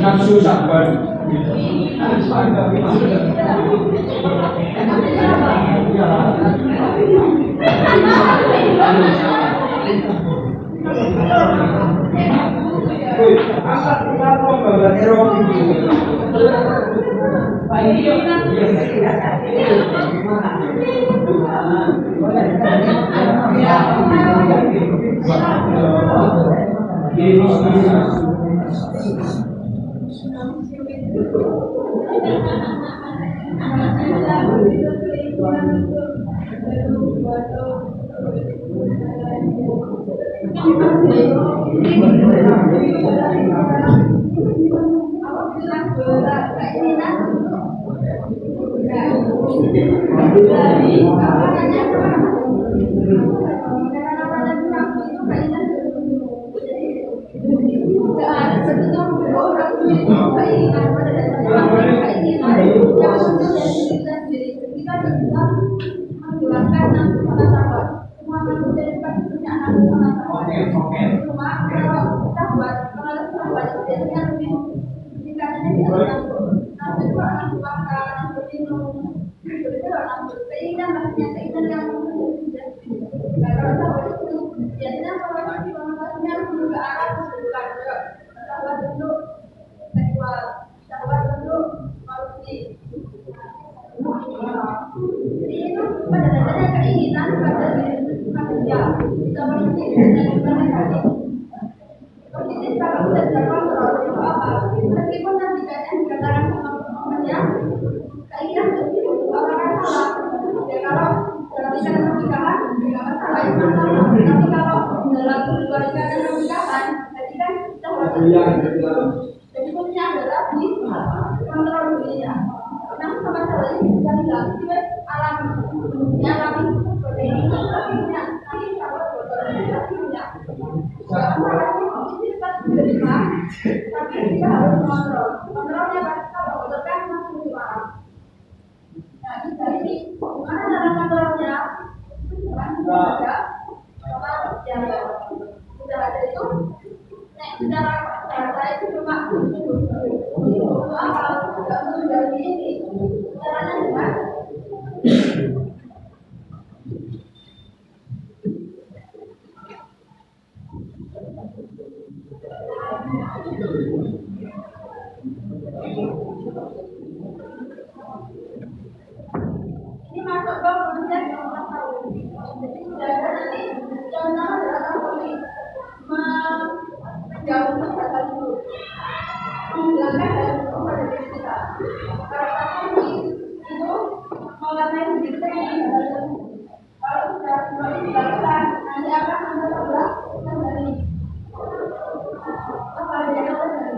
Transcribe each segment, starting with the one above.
Nafsu sabar. Ini masuk ke proses yang kita tahu. Jadi sudah ada nanti yang pertama adalah kami menjauhkan data dulu, menghilangkan data dulu pada diri kita. Karena kami itu mewarnai diri kita yang data dulu. Kalau sudah mulai dilakukan, nanti akan ada sebelah kembali. Apa ada yang kembali?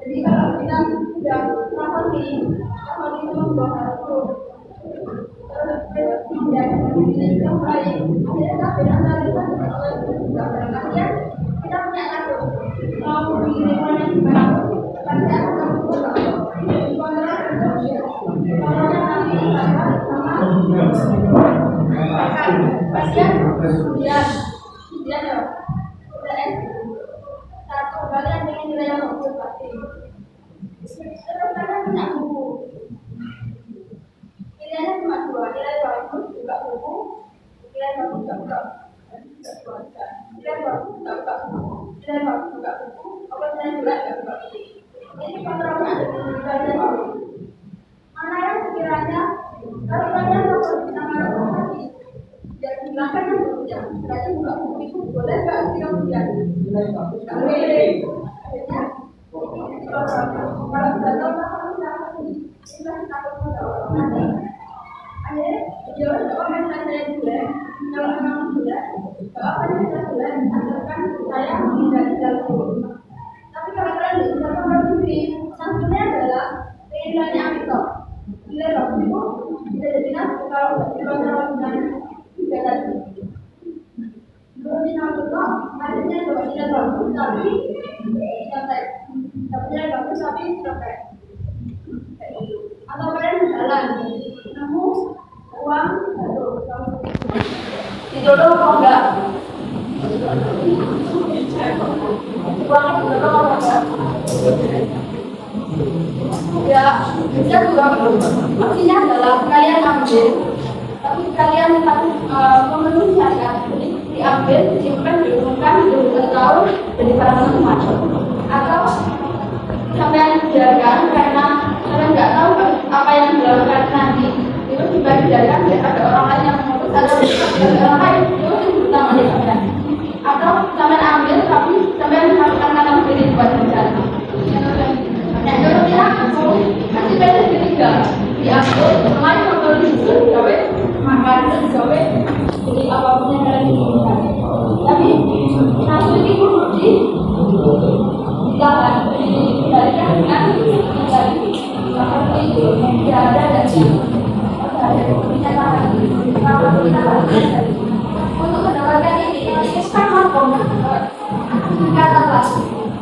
Jadi kalau kita sudah seperti itu membahas yang baik, kita tidak analisa kita berangkatnya, kita punya satu mau lingkungan yang gimana, pasti akan berubah. Kalau nanti sama pasien kemudian ya satu kalian dengan nilai yang bagus pasti. Terus kalian punya buku. Pilihannya cuma dua, nilai bagus buka buku, nilai bagus buka nilai bagus buka buku, nilai bagus buka buku, apa nilai jelek buka buku. Ini kontrolnya ada di nilai bagus. Mana yang sekiranya kalau kalian mau bersama lagi, dan hilangkan yang berbeda, berarti buka buku itu boleh nggak kita kemudian nilai bagus? Boleh. Kalau sudah tahu kita takut nanti. Akhirnya, jauh orang saya juga, kalau memang tidak, apa yang saya buat, asalkan saya menghindari jalur. Tapi kalau kalian bisa memperbaiki, sanksinya adalah nilainya itu. Nilai bagus itu bisa jadikan kalau dikontrol dengan tiga tadi. Nilai itu artinya bahwa nilai bagus tapi sampai, nilai bagus tapi sampai. Atau kalian jalan, nemu uang dijodoh apa enggak? Uangnya dijodoh apa enggak? Ya, bisa juga. Artinya adalah kalian ambil, tapi kalian memenuhi syarat. Jadi diambil, disimpan, diumumkan, tahu, jadi barang macam-macam. Atau sampai biarkan karena kalian nggak tahu apa yang dilakukan nanti itu juga dibiarkan ada orang lain yang mengurus atau orang lain itu utama di kalian atau sampai ambil tapi sampai melakukan kata sendiri buat berjalan. Nah kalau kita kasih beda ketiga diambil kemarin kalau disuruh gawe makan gawe jadi apapun yang kalian inginkan. Tapi satu ini pun jalan dari dengan dari seperti itu tidak ada dan untuk mendapatkan ini kan makom katalah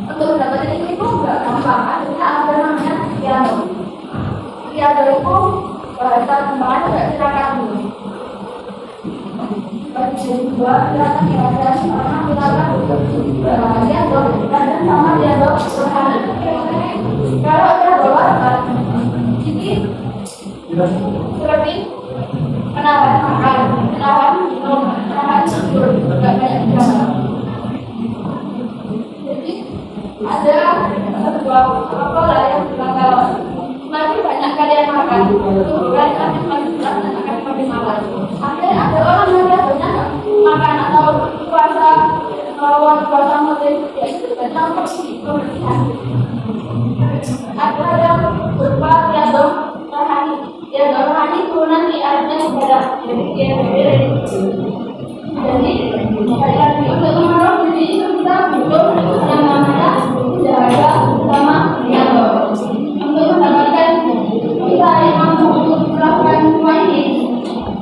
untuk mendapatkan ini pun nggak gampang artinya ada namanya piano itu bahasa kembangan nggak silakan dulu bagi dua silakan ada sama silakan dia dan sama dia kalau ada bawa ini seperti penawan makan, penawan minum, penawan tidur, tidak banyak jalan. Jadi ada sebuah pola yang bilang semakin banyak kalian makan, kalian akan makin makan. Akhirnya ada orang yang biasanya makan atau puasa melawan puasa motif, yaitu tentang kebersihan. Ada yang berupa rohani, rohani itu nanti artinya ibadah, jadi dia berbeda. Jadi kalian untuk mengenal diri itu kita butuh yang namanya jaga sama dialog. Untuk mendapatkan kita yang mampu untuk melakukan semua ini,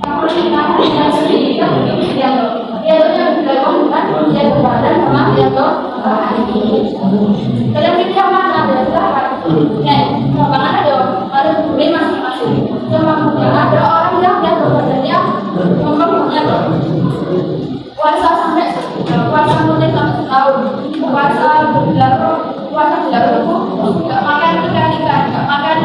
namun kita harus diri kita butuh dialog. Dialognya dilakukan dengan menjaga badan sama dialog rohani. Kalian pilih yang mana? Ada silahkan. Mana ada beli masing-masing. Cuma ada orang yang bekerjanya mempunyai puasa sampai puasa mulai sampai setahun, puasa bulan itu nggak makan ikan, nggak makan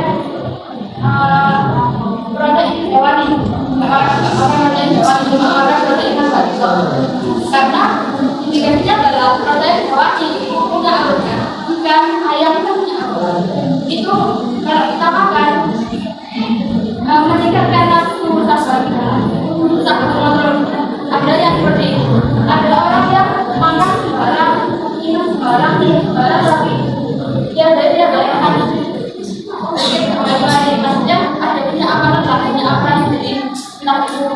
protein hewani, nggak makan protein hewani, cuma makan protein nabati. Karena indikasinya adalah protein hewani punya alurnya, ikan, ayam itu punya alur. Itu kalau kita makan meningkatkan nafsu rasa kita, rusak kontrol. Ada yang seperti itu. Ada orang yang makan sembarang, minum sembarang, tapi dia bayangkan maksudnya ada punya amalan lah, punya amalan jadi entah itu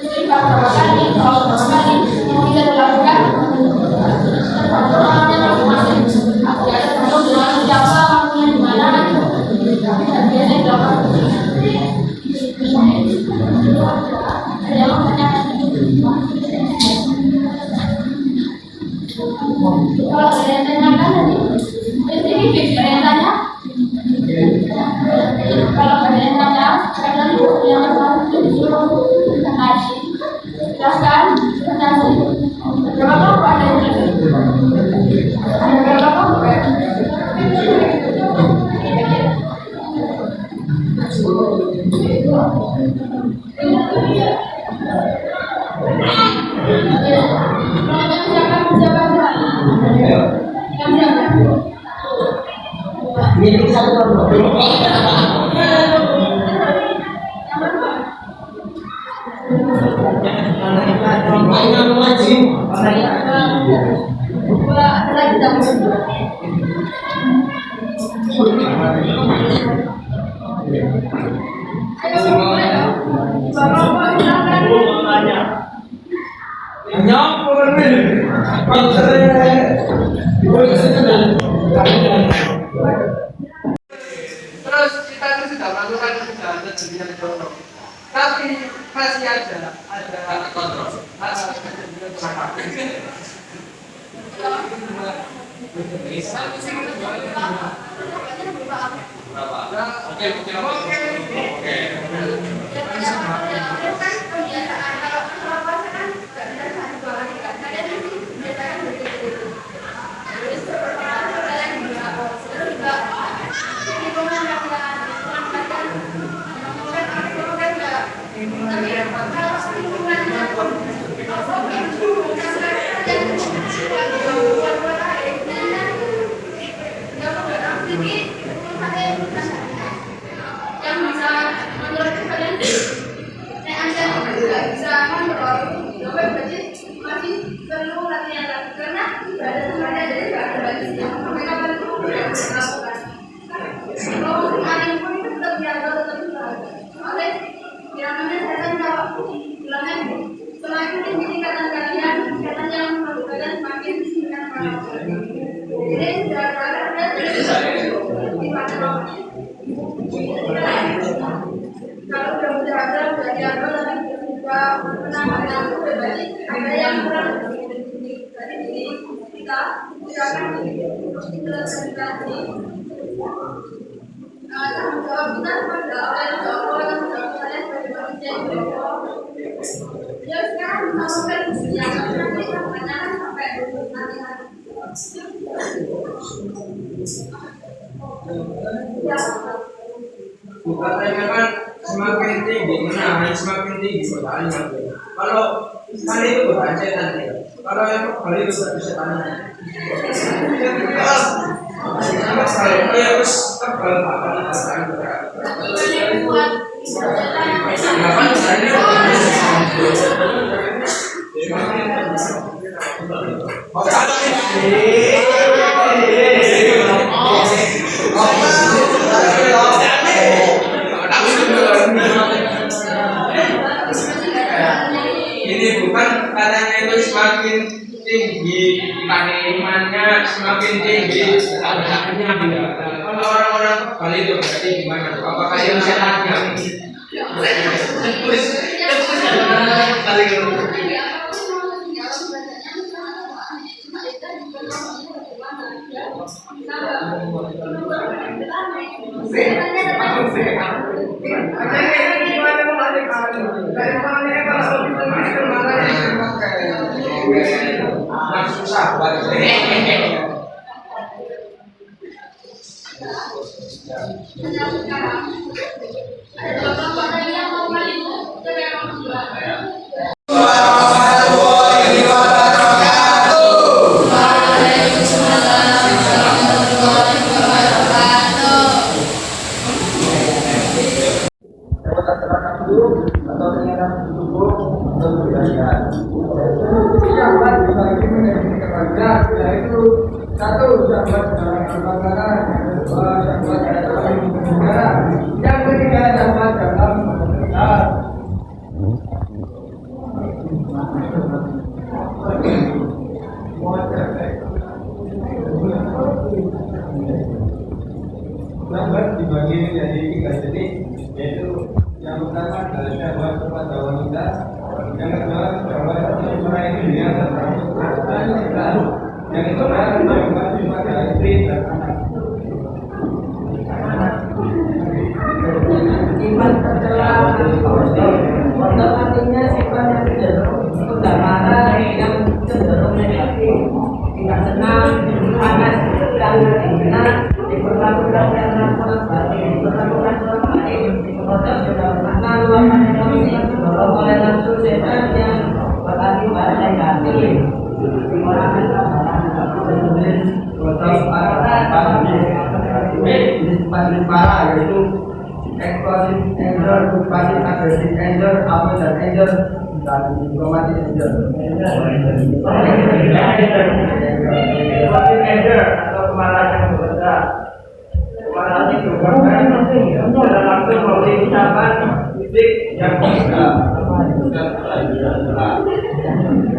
istighfar berapa kali, sholat berapa kali yang bisa dilakukan. Orangnya masing-masing. Ada tergantung dengan siapa, waktunya di mana. Biasanya dilakukan. Ada yang menanyakan. Kalau ada yang tanyakan tadi, ini fix ada yang tanya. Kalau ada yang tanya, kadang yang disuruh kasih. Jelaskan, kasih. Berapa kelompok ada yang kasih? Ada berapa kelompok? Ini satu kelompok. Terus kita itu sudah melakukan kesadaran dengan dorong, tapi masih ada kontrol. Yang bisa menurut kalian, Anda tidak bisa mengontrol, berarti masih perlu latihan lagi karena ibadah semuanya jadi tidak ada bagisnya. Sampai kapan itu tidak bisa dilakukan. Kalau alim pun itu tetap dijaga, tetap dilakukan. Oleh namanya setan jawab, bilangnya semakin tinggi tingkatan kalian yang menurut kalian semakin singkat malam. Jadi tidak ada di mana kalau sudah berjaga, sudah diaga, tapi juga penanganan itu berarti ada yang kurang. Jadi ini kita akan dijelaskan tanggung jawab kita kepada orang yang tanggung jawab saya sebagai manusia yang berdoa. Ya sekarang melakukan yang nanti pertanyaan sampai nanti. Ya. Katanya kan semakin tinggi menahan semakin tinggi pertanyaan. Kalau kali itu bukan setan ya. Kalau yang kali itu bukan setan. Kalau ya terus tebal apa ini bukan katanya itu semakin tinggi imannya semakin tinggi agamanya tidak. Kalau orang-orang kebal itu berarti gimana? Apakah yang setannya? susah buat yang ketiga dapat dalam pemerintahan. Dapat dibagi menjadi 3 jenis, yaitu yang pertama adalah syahwat kepada wanita, yang kedua syahwat orang dunia termasuk wanita, yang kedua syahwat kepada istri dan anak. Sifat tercela artinya sifat yang cenderung sudah marah, yang cenderung negatif, tidak senang, panas, dan tidak diperlakukan karena orang lain, diperlakukan orang lain, diperlakukan sudah karena luapan emosi yang didorong oleh nafsu setan yang berakibat negatif. Orang para yaitu eksplosif anger, pasif agresif anger, avoidant anger, dan diplomatic anger. Eksplosif anger atau kemarahan yang meledak. Kemarahan itu bahkan dalam waktu memberi ucapan fisik yang bisa.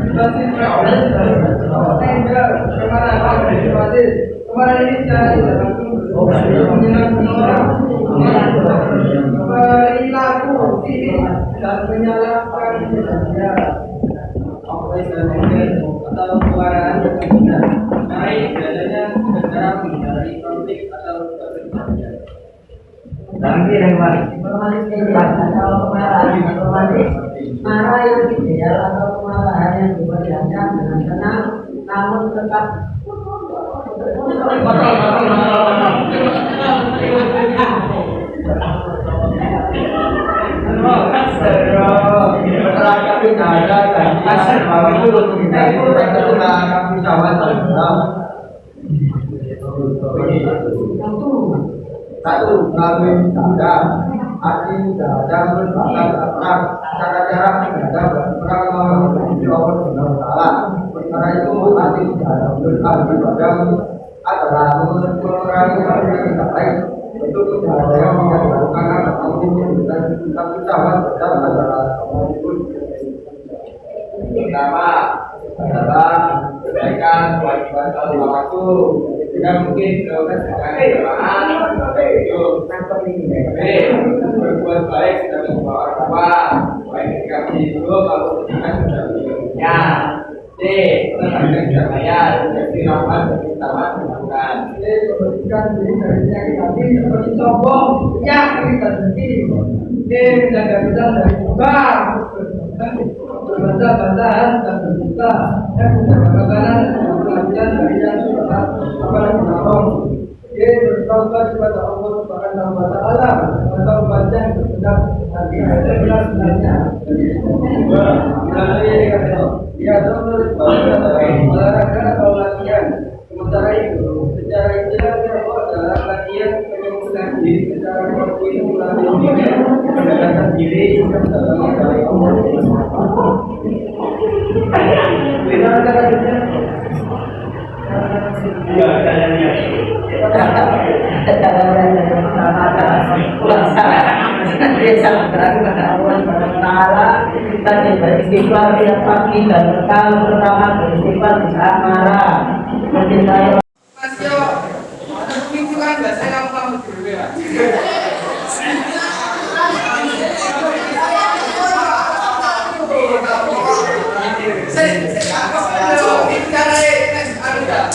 Eksplosif anger, kemarahan eksplosif. Kemarahan ini secara tidak langsung menyerang orang, perilaku diri dan menyalahkan dia. Atau kemarahan yang tidak baik biasanya segera menghindari konflik atau kebencian. Tapi informasi atau kemarahan marah yang ideal atau kemarahan yang diperlihatkan dengan tenang namun tetap satu, melalui dada, arti dada merupakan perang, cara-cara dada berperang melawan Allah Subhanahu wa Ta'ala. Karena itu arti dada berarti pada adalah mengurangi yang tidak baik. Untuk dada yang menjadikan atau dan kita ucapan dada adalah pertama adalah kebaikan kewajiban kalau waktu tidak mungkin dilakukan secara bersamaan itu berbuat baik dan membawa tua baik ketika hidup kalau ketika sudah meninggalnya. C. Menegakkan kedamaian jadi rahmat dan utama bukan. D. Membersihkan diri dari penyakit hati seperti sombong, penyakit tersendiri. D. Menjaga kita dari ubah berbantah-bantahan dan berbuka dan menjaga pelajaran dari yang sudah kepada menolong. Dia bertaubat kepada Allah Subhanahu wa Ta'ala atau baca yang benar hati ada benar sebenarnya. Dia terus olahraga atau latihan. Sementara itu, secara istilah Allah adalah latihan penyembuhan diri secara kontinu melalui pendekatan diri yang datangnya dari Allah. Bagaimana caranya? Ya, caranya. Kita beristighfar tiap pagi dan bekal pertama beristighfar di saat marah, mencintai. Mas yo, ada minggu kan enggak saya kamu dulu ya. Saya bicara anu dah.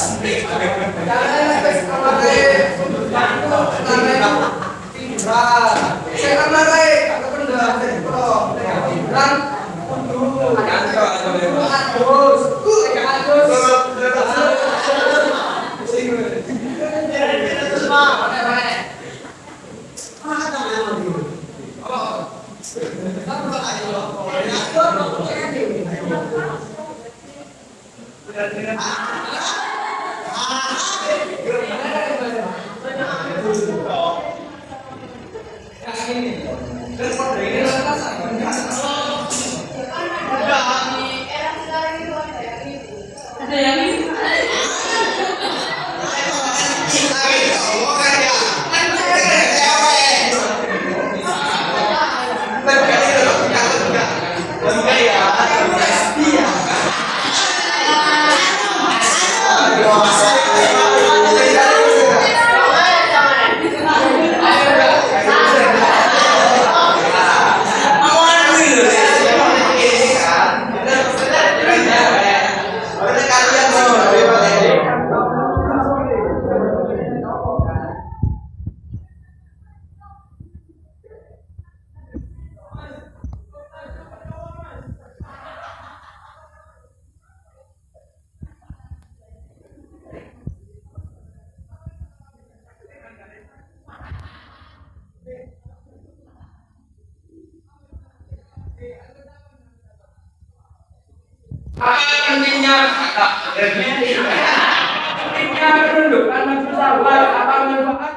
Pentingnya menundukkan nafsu syahwat, apa manfaat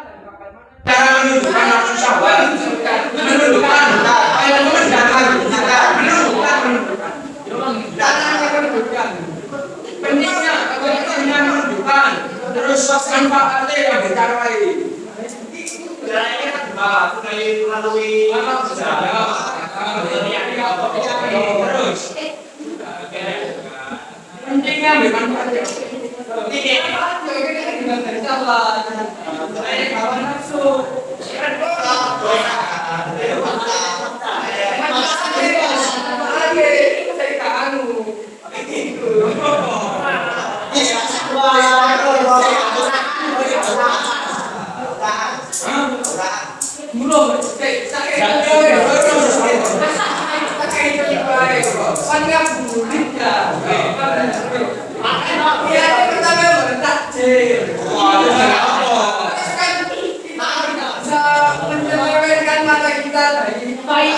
cara menundukkan nafsu syahwat, menundukkan pentingnya menundukkan, terus manfaatnya yang dicapai. Sudah melalui terus pentingnya bermanfaat. Ini dari sahabat, dari kawan nafsu. Menyelewengkan mata kita dari baik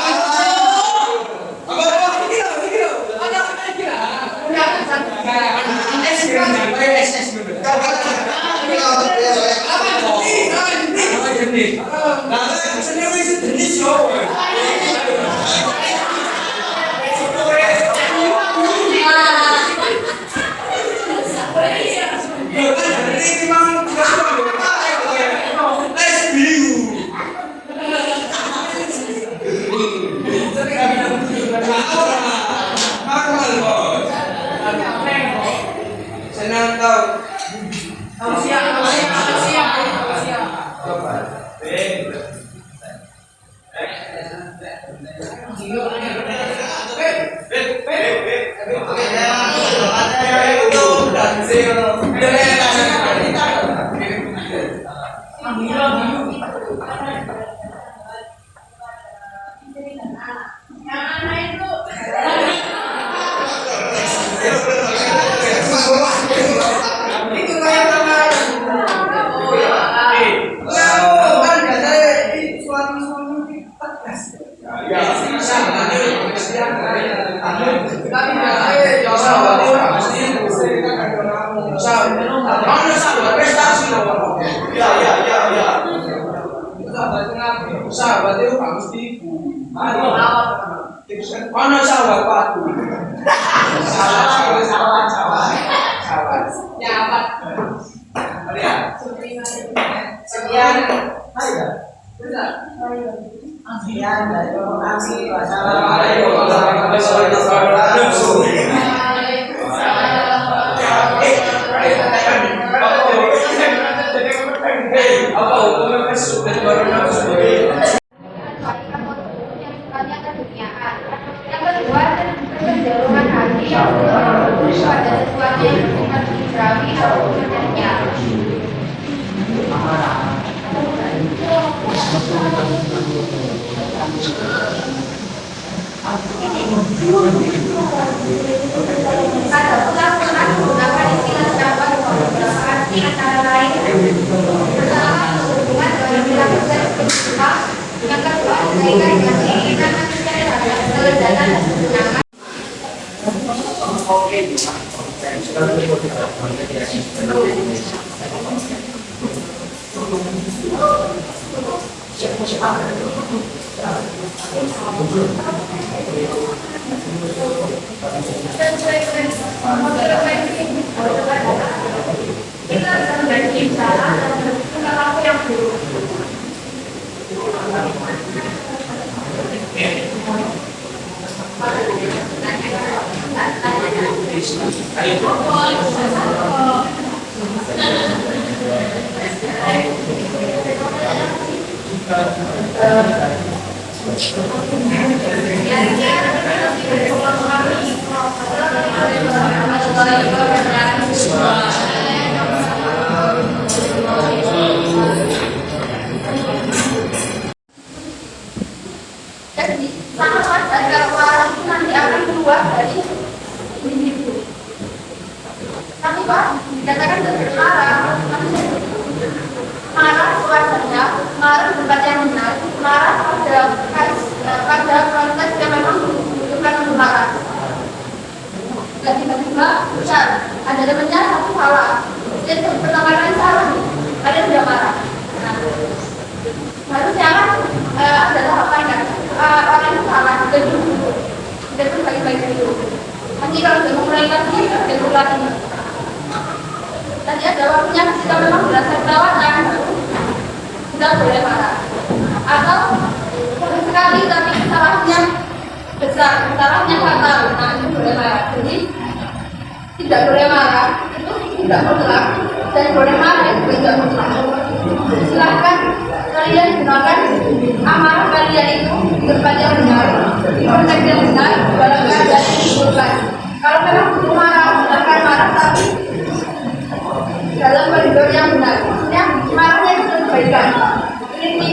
senang kau. Siap. Sahabat itu harus tipu. Mana sahabat patu? Sahabat. Nyabat. Lihat. Sekian. Sekian dari kami. Wassalamualaikum warahmatullahi wabarakatuh. Apa hukumnya sudah baru nafsu? Yang kedua, kecenderungan hati yang berpengaruh pada sesuatu yang bersifat fitrawi atau sebenarnya. Ada pula menggunakan istilah sahabat beberapa arti antara lain Pertama, berhubungan dengan pelaku seksual. Yang kedua, berkaitan dengan keinginan manusia terhadap kelezatan dan kesenangan. Kita bisa memiliki cara dan perilaku yang buruk. Jadi, sangat wajar kalau orang itu nanti akan keluar dari individu. Tapi Pak, dikatakan marah, marah wajarnya, marah tempat yang benar, marah pada konteks yang memang bukan untuk marah. Dan tiba-tiba, ada temannya satu salah. Jadi pertama kali salah, ada sudah marah. Nah, harusnya kan ada tahapan kan, orang itu salah, dan pun baik-baik dulu. Nanti kalau sudah mulai lagi, dia ulangi. Tadi ada waktunya ketika memang berasa perawatan, tidak boleh marah. Atau sekali tapi kesalahannya besar, kesalahannya fatal, nah itu boleh marah. Jadi tidak boleh marah, itu tidak mutlak, dan boleh marah itu tidak mutlak. Silakan kalian gunakan amarah kalian itu di tempat yang benar, di konteks yang benar, dalam keadaan yang dibutuhkan. Kalau memang butuh marah, silakan marah, tapi dalam koridor yang benar. Maksudnya marahnya itu kebaikan. Ini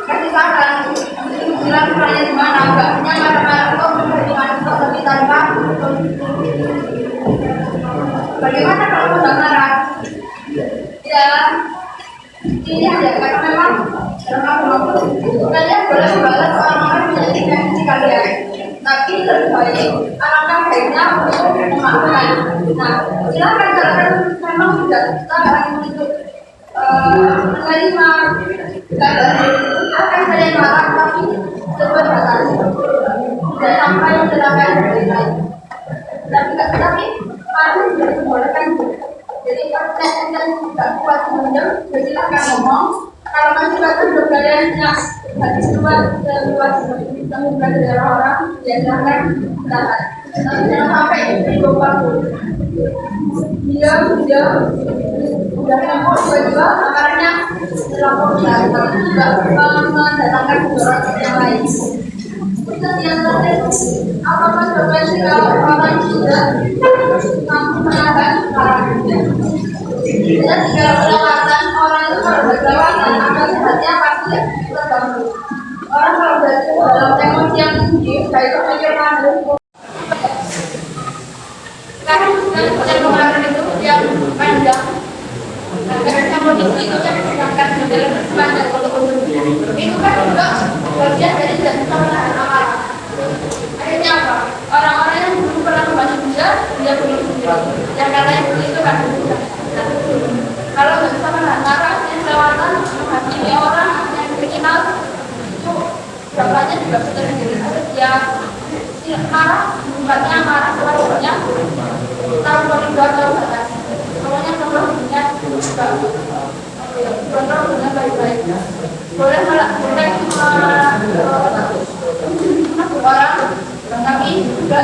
kasih saran, bilang caranya gimana, enggak punya marah-marah kok bagaimana kok tapi tanpa. Bagaimana kalau tidak marah? Ya, ini ada karena memang dalam agama kalian boleh membalas orang-orang yang menyakiti kalian, tapi lebih baik alangkah baiknya untuk memaafkan. Nah, silakan kalian memang tidak kita untuk menerima akan kalian marah, tapi sebuah batas tidak sampai mencelakakan orang lain. Tapi marah tidak dibolehkan. Jadi kalau kalian tidak kuat mendem, silakan ngomong. Kalau masih batas berkaliannya habis keluar temukan dari orang, ya silakan tahan. Tapi jangan sampai dibawa. Dia sudah lapor tiba-tiba amarnya lapor tidak mendatangkan orang yang lain. Kita yang terakhir, apakah berarti kalau orang sudah mampu menahan marahnya? Jadi jika kelewatan orang itu kalau berkelewatan, akan sehatnya pasti terganggu. Orang kalau dalam emosi yang tinggi, baik pemikiran karena yang kemarin itu yang panjang, karena kondisi itu yang sedangkan dalam sepanjang itu kan juga bagian dari tidak bisa menahan amarah. Akhirnya apa? Orang-orang yang belum pernah membaca Buddha, dia belum sendiri. Yang katanya itu kan Buddha. Kalau nggak bisa menahan marah, yang kelewatan menghakimi orang yang kriminal, itu dampaknya juga bisa terjadi. Dia marah, bukannya marah selanjutnya tahu koridor tahu batas. Pokoknya kontrol dengan baik-baik. Boleh orang, tapi juga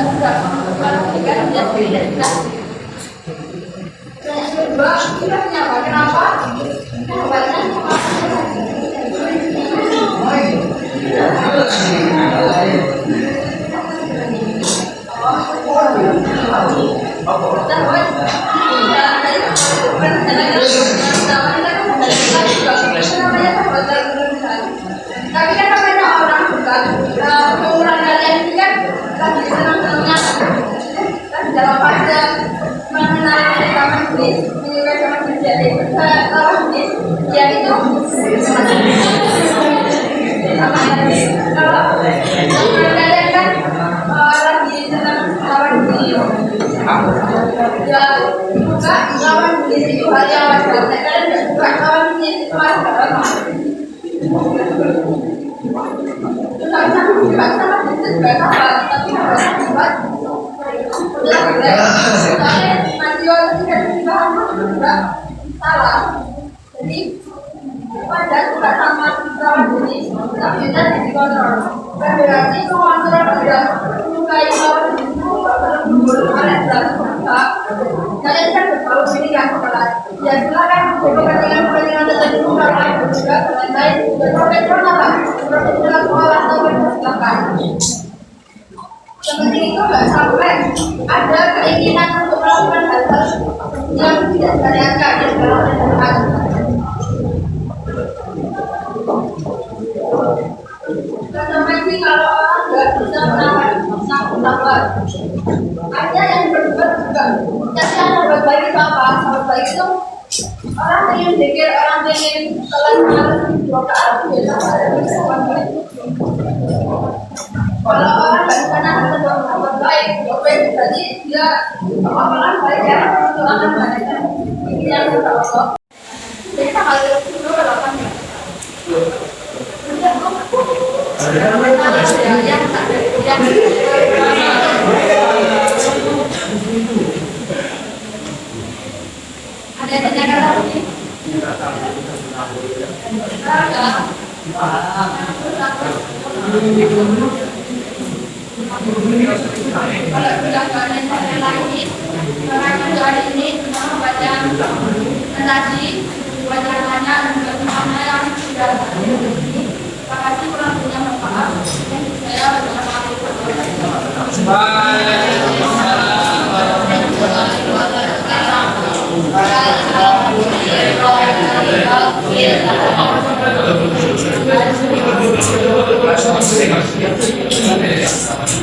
mengakibatkan dia tidak. Yang kedua, kita menyapa kenapa? Tapi kan namanya orang bukan umuran kalian ini kan lagi senang-senangnya dalam fase mengenal sama jenis menyukai sama jenis jadi taruh jenis kalian itu apa ya? Kalau kalian kan lagi senang lawan di ya buka lawan di situ hal yang wajar. Kalian nggak buka lawan di situ wajar. Nggak usah buka sama itu juga apa? Tapi harus buat udah soalnya masih orang tidak juga salah. Jadi wajar juga sama lawan jenis, tapi kita dikontrol. Berarti pengontrol sudah menyukai lawan itu kalian sudah suka. Kalian kan bertahu ini kan kepala. Ya silakan kepentingan tertentu kalau juga kalian lain berprofesional lah. Profesional sekolah atau silakan. Seperti itu nggak sampai ada keinginan untuk melakukan hal-hal yang tidak dibayangkan yang dilakukan. Sampai sih kalau orang nggak bisa menawar, ada yang berbuat juga. Jadi yang berbuat baik itu apa? Berbuat baik itu orang ingin pikir, orang ingin selalu dua ke arah biasa ada berbuat baik. Kalau orang nggak bisa berbuat baik, berarti dia orang baik ya itu akan baik. Ini yang kita tahu. Jadi kalau itu lakukan. Ada tanyakan lagi? Kalau sudah ada lagi, karena hari ini membaca tadi bagaimana dan bagaimana yang sudah terjadi. Terima kasih kurang punya manfaat. Saya Waalaikumsalam.